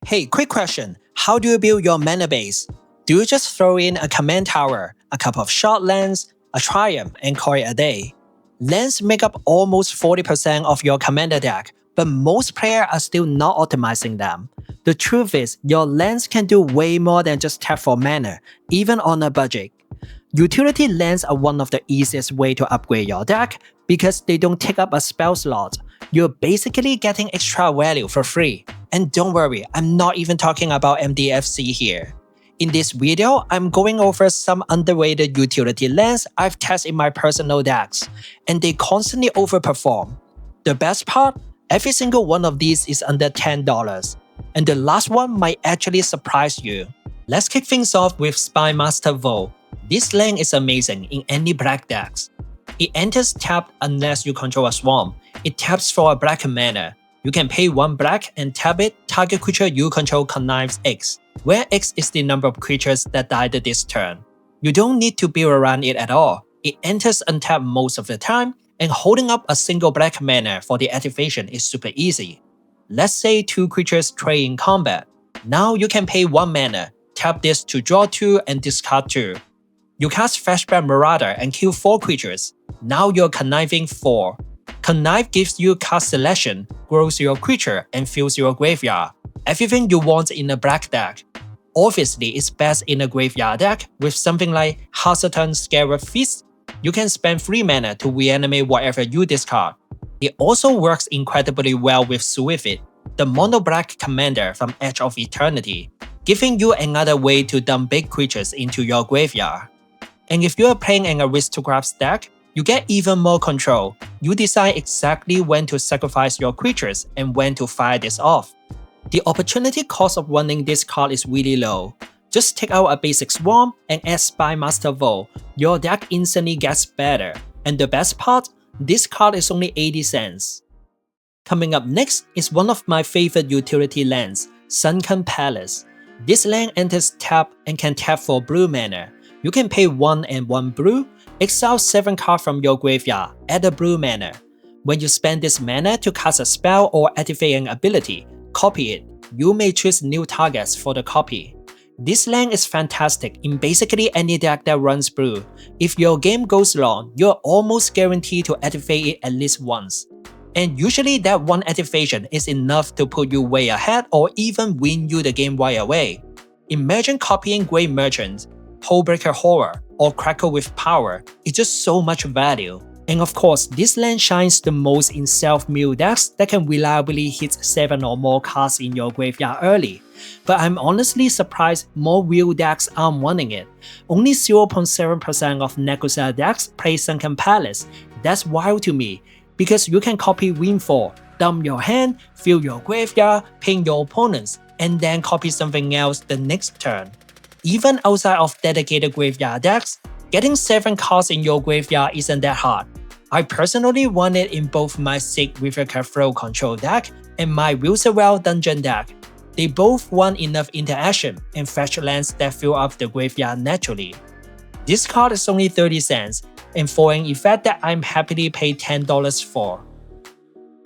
Hey, quick question. How do you build your mana base? Do you just throw in a command tower, a couple of short lands, a triumph, and call it a day? Lands make up almost 40% of your commander deck, but most players are still not optimizing them. The truth is, your lands can do way more than just tap for mana, even on a budget. Utility lands are one of the easiest way to upgrade your deck because they don't take up a spell slot. You're basically getting extra value for free. And don't worry, I'm not even talking about MDFC here. In this video, I'm going over some underrated utility lands I've tested in my personal decks, and they constantly overperform. The best part? Every single one of these is under $10, and the last one might actually surprise you. Let's kick things off with Spymaster Vow. This land is amazing in any black decks. It enters tapped unless you control a swamp. It taps for a black mana. You can pay 1 black and tap it, target creature you control connives X, where X is the number of creatures that died this turn. You don't need to build around it at all. It enters untapped most of the time, and holding up a single black mana for the activation is super easy. Let's say 2 creatures trade in combat. Now you can pay 1 mana, tap this to draw 2 and discard 2. You cast Flashback Marauder and kill 4 creatures. Now you're conniving 4. Connive gives you cast selection, grows your creature, and fills your graveyard. Everything you want in a black deck. Obviously, it's best in a graveyard deck with something like Hasatan Scarab Feast. You can spend 3 mana to reanimate whatever you discard. It also works incredibly well with Swift, the mono-black commander from Edge of Eternity, giving you another way to dump big creatures into your graveyard. And if you are playing an Aristocrats deck, you get even more control. You decide exactly when to sacrifice your creatures and when to fire this off. The opportunity cost of running this card is really low. Just take out a basic Swarm and add Spymaster Vow. Your deck instantly gets better. And the best part? This card is only 80 cents. Coming up next is one of my favorite utility lands, Sunken Palace. This land enters tap and can tap for blue mana. You can pay 1 and 1 blue, exile 7 cards from your graveyard, add a blue mana. When you spend this mana to cast a spell or activate an ability, copy it. You may choose new targets for the copy. This land is fantastic in basically any deck that runs blue. If your game goes long, you're almost guaranteed to activate it at least once. And usually that one activation is enough to put you way ahead or even win you the game right away. Imagine copying Great Merchant, Hullbreaker Horror, or Crackle with Power. It's just so much value. And of course, this land shines the most in self-mill decks that can reliably hit 7 or more cards in your graveyard early. But I'm honestly surprised more real decks aren't running it. Only 0.7% of Nekusar decks play Sunken Palace. That's wild to me, because you can copy Windfall, dump your hand, fill your graveyard, ping your opponents, and then copy something else the next turn. Even outside of dedicated graveyard decks, getting 7 cards in your graveyard isn't that hard. I personally run it in both my Sick River Cutthroat control deck and my Wilsewell dungeon deck. They both run enough interaction and fetch lands that fill up the graveyard naturally. This card is only 30 cents, and for an effect that I'm happily pay $10 for.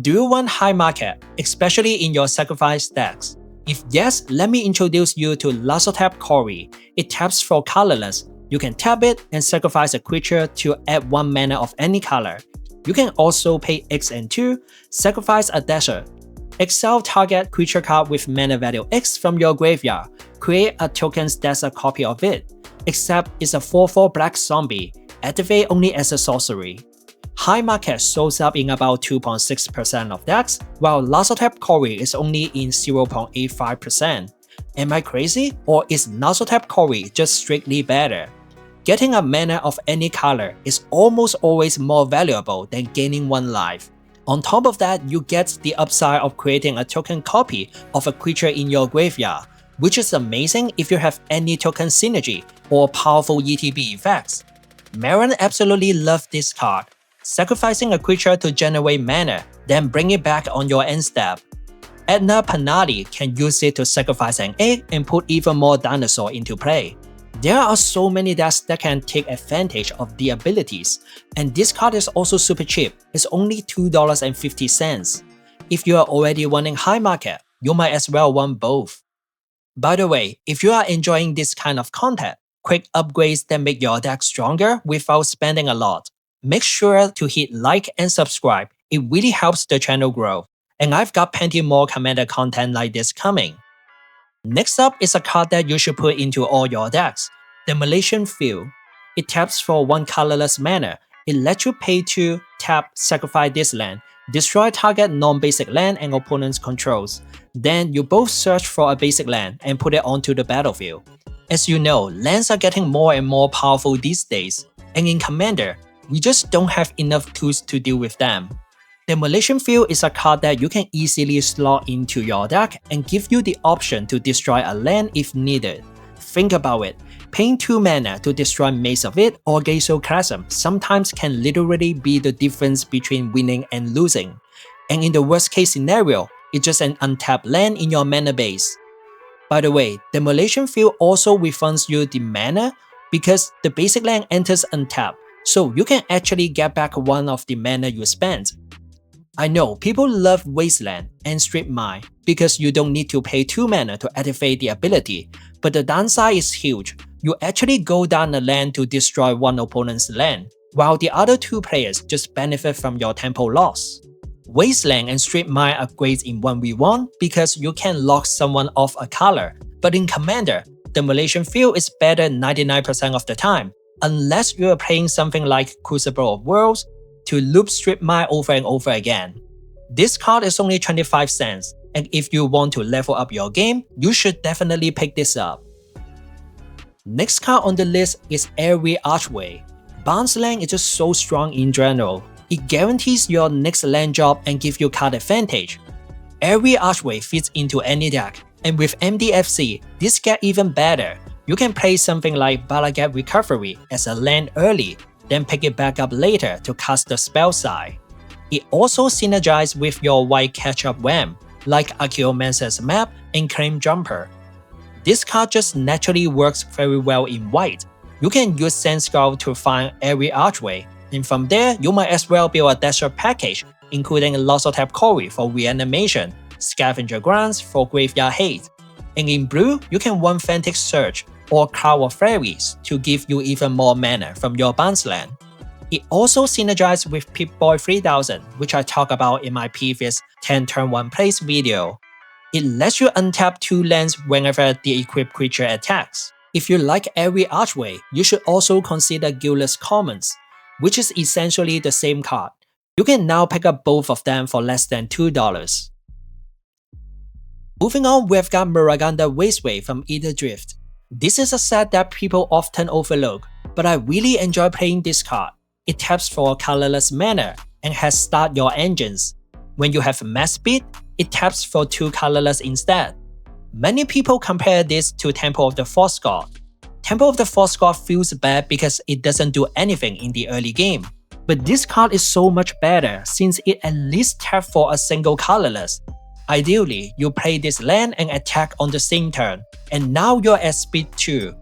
Do you want high market, especially in your sacrifice decks? If yes, let me introduce you to Lazotep Quarry. It taps for colorless. You can tap it and sacrifice a creature to add 1 mana of any color. You can also pay X and 2, sacrifice a desert. Exile target creature card with mana value X from your graveyard. Create a token's desert copy of it. Except it's a 4/4 black zombie. Activate only as a sorcery. High market shows up in about 2.6% of decks, while Lazotep Quarry is only in 0.85%. Am I crazy? Or is Lazotep Quarry just strictly better? Getting a mana of any color is almost always more valuable than gaining 1 life. On top of that, you get the upside of creating a token copy of a creature in your graveyard, which is amazing if you have any token synergy or powerful ETB effects. Marin absolutely loved this card. Sacrificing a creature to generate mana, then bring it back on your end step. Edna Panali can use it to sacrifice an egg and put even more dinosaur into play. There are so many decks that can take advantage of the abilities, and this card is also super cheap. It's only $2.50. If you are already running high market, you might as well run both. By the way, if you are enjoying this kind of content, quick upgrades that make your deck stronger without spending a lot, make sure to hit like and subscribe. It really helps the channel grow. And I've got plenty more Commander content like this coming. Next up is a card that you should put into all your decks, Demolition Field. It taps for 1 colorless mana. It lets you pay 2, tap, sacrifice this land, destroy target non-basic land and opponent's controls. Then you both search for a basic land and put it onto the battlefield. As you know, lands are getting more and more powerful these days, and in Commander, we just don't have enough tools to deal with them. Demolition Field is a card that you can easily slot into your deck and give you the option to destroy a land if needed. Think about it, paying 2 mana to destroy Maze of It or Geisel Chasm sometimes can literally be the difference between winning and losing. And in the worst case scenario, it's just an untapped land in your mana base. By the way, Demolition Field also refunds you the mana because the basic land enters untapped, so you can actually get back one of the mana you spent. I know people love Wasteland and Strip Mine because you don't need to pay 2 mana to activate the ability, but the downside is huge. You actually go down a land to destroy one opponent's land, while the other 2 players just benefit from your tempo loss. Wasteland and Strip Mine are great in 1v1 because you can lock someone off a color, but in Commander, Demolition Field is better 99% of the time, unless you are playing something like Crucible of Worlds to loop Strip Mine over and over again. This card is only 25 cents, and if you want to level up your game, you should definitely pick this up. Next card on the list is Airy Archway. Bounce land is just so strong in general. It guarantees your next land drop and gives you card advantage. Airy Archway fits into any deck, and with MDFC, this gets even better. You can play something like Balagat Recovery as a land early, then pick it back up later to cast the spell side. It also synergizes with your white catch-up Wham, like Archaeomancer's Map and Claim Jumper. This card just naturally works very well in white. You can use Sandskull to find Airy Archway, and from there you might as well build a desert package, including Losotap Quarry for reanimation, Scavenger Grounds for Graveyard Hate. And in blue, you can run Frantic Search or Cloud of Fairies to give you even more mana from your bounce land. It also synergizes with Pip-Boy 3000, which I talked about in my previous 10 turn 1 plays video. It lets you untap 2 lands whenever the equipped creature attacks. If you like Airy Archway, you should also consider Guiltless Commons, which is essentially the same card. You can now pick up both of them for less than $2. Moving on, we've got Miraganda Wasteway from Ether Drift. This is a set that people often overlook, but I really enjoy playing this card. It taps for colorless mana and has Start Your Engines. When you have mass speed, it taps for 2 colorless instead. Many people compare this to Temple of the Force God. Temple of the Force God feels bad because it doesn't do anything in the early game. But this card is so much better since it at least taps for a single colorless. Ideally, you play this land and attack on the same turn, and now you're at speed 2.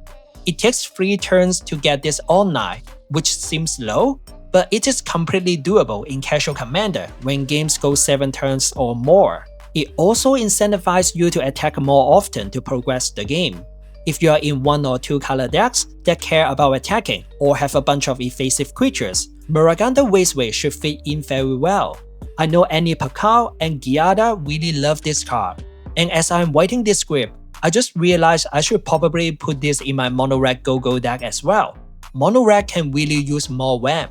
It takes 3 turns to get this all night, which seems low, but it is completely doable in casual Commander when games go 7 turns or more. It also incentivizes you to attack more often to progress the game. If you are in 1 or 2 color decks that care about attacking or have a bunch of evasive creatures, Miraganda Wasteway should fit in very well. I know Annie Pakal and Giada really love this card, and as I'm writing this script, I just realized I should probably put this in my Mono-Red Go-Go deck as well. Mono-Red can really use more Wham.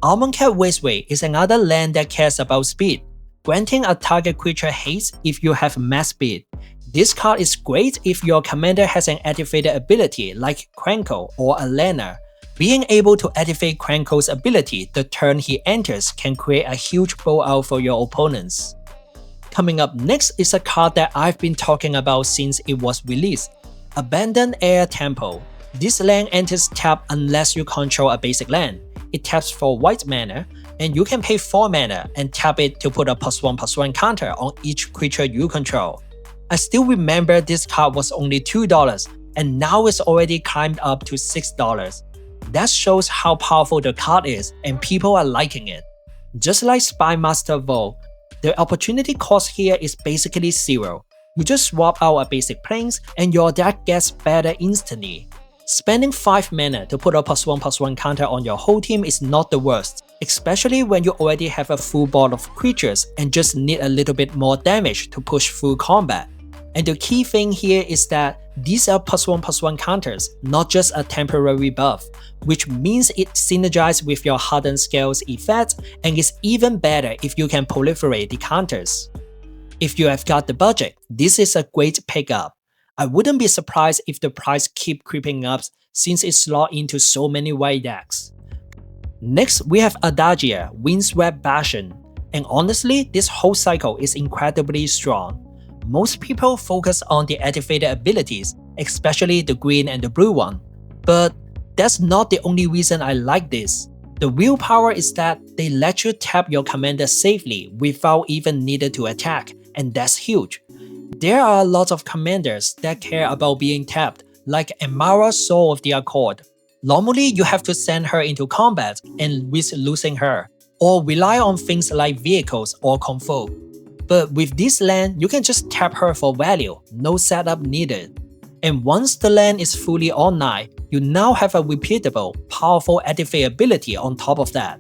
Almond Cat Wasteway is another land that cares about speed, granting a target creature haste if you have mass speed. This card is great if your commander has an activated ability like Crankle or Alana. Being able to activate Crankle's ability the turn he enters can create a huge blowout for your opponents. Coming up next is a card that I've been talking about since it was released, Abandoned Air Temple. This land enters tap unless you control a basic land. It taps for white mana, and you can pay 4 mana and tap it to put a +1/+1 counter on each creature you control. I still remember this card was only $2, and now it's already climbed up to $6. That shows how powerful the card is, and people are liking it. Just like Spymaster Vault, the opportunity cost here is basically 0. You just swap out a basic plains and your deck gets better instantly. Spending 5 mana to put a +1/+1 counter on your whole team is not the worst, especially when you already have a full board of creatures and just need a little bit more damage to push through combat. And the key thing here is that these are +1/+1 counters, not just a temporary buff, which means it synergizes with your hardened scales effect and is even better if you can proliferate the counters. If you have got the budget, this is a great pickup. I wouldn't be surprised if the price keep creeping up since it slots into so many white decks. Next, we have Adagia, Windswept Bastion, and honestly, this whole cycle is incredibly strong. Most people focus on the activated abilities, especially the green and the blue one. But that's not the only reason I like this. The real power is that they let you tap your commander safely without even needing to attack, and that's huge. There are a lot of commanders that care about being tapped, like Amara Soul of the Accord. Normally, you have to send her into combat and risk losing her, or rely on things like vehicles or control. But with this land, you can just tap her for value, no setup needed. And once the land is fully online, you now have a repeatable, powerful activate ability on top of that.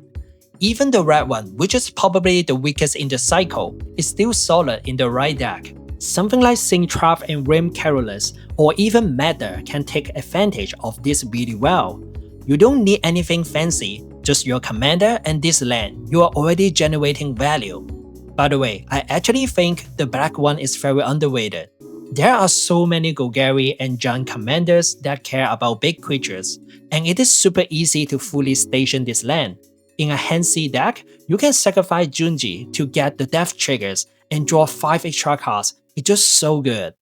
Even the red one, which is probably the weakest in the cycle, is still solid in the right deck. Something like Singtrap and Rim Carolus or even Matter can take advantage of this really well. You don't need anything fancy, just your commander and this land, you are already generating value. By the way, I actually think the black one is very underrated. There are so many Golgari and Jund commanders that care about big creatures, and it is super easy to fully station this land. In a Hansi deck, you can sacrifice Junji to get the death triggers and draw 5 extra cards. It's just so good.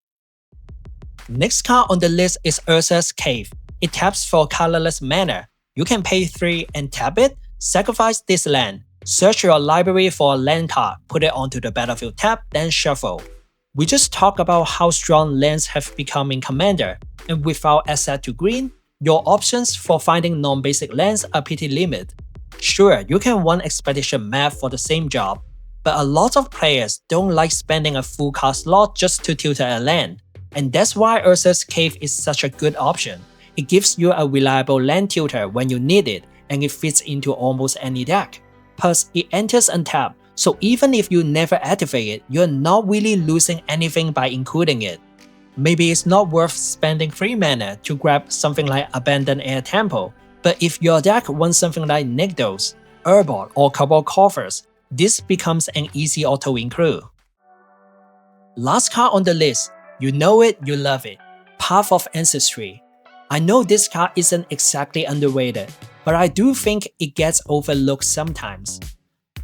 Next card on the list is Urza's Cave. It taps for colorless mana. You can pay 3 and tap it, sacrifice this land. Search your library for a land card, put it onto the battlefield tab, then shuffle. We just talked about how strong lands have become in Commander, and without access to green, your options for finding non-basic lands are pretty limited. Sure, you can run Expedition Map for the same job, but a lot of players don't like spending a full card slot just to tutor a land, and that's why Urza's Cave is such a good option. It gives you a reliable land tutor when you need it, and it fits into almost any deck. Plus, it enters untapped, so even if you never activate it, you're not really losing anything by including it. Maybe it's not worth spending 3 mana to grab something like Abandoned Air Temple, but if your deck wants something like Nykthos, Urborg, or Cobalt Coffers, this becomes an easy auto-include. Last card on the list, you know it, you love it, Path of Ancestry. I know this card isn't exactly underrated, but I do think it gets overlooked sometimes.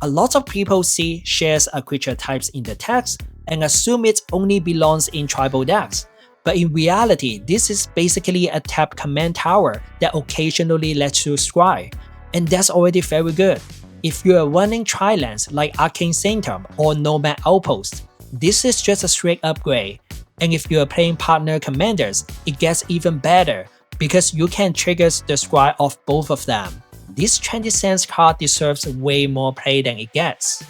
A lot of people see shares a creature types in the text and assume it only belongs in tribal decks, but in reality, this is basically a tap command tower that occasionally lets you scry, and that's already very good. If you are running tri-lands like Arcane Sanctum or Nomad Outpost, this is just a straight upgrade, and if you are playing partner commanders, it gets even better because you can trigger the scry of both of them. This 20 cents card deserves way more play than it gets.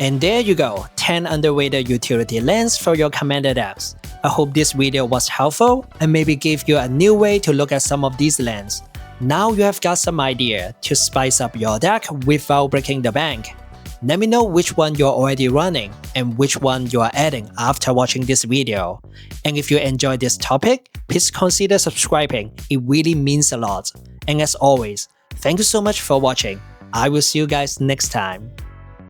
And there you go, 10 underrated utility lands for your commander decks. I hope this video was helpful and maybe gave you a new way to look at some of these lands. Now you have got some idea to spice up your deck without breaking the bank. Let me know which one you're already running and which one you are adding after watching this video. And if you enjoyed this topic, please consider subscribing, it really means a lot. And as always, thank you so much for watching. I will see you guys next time.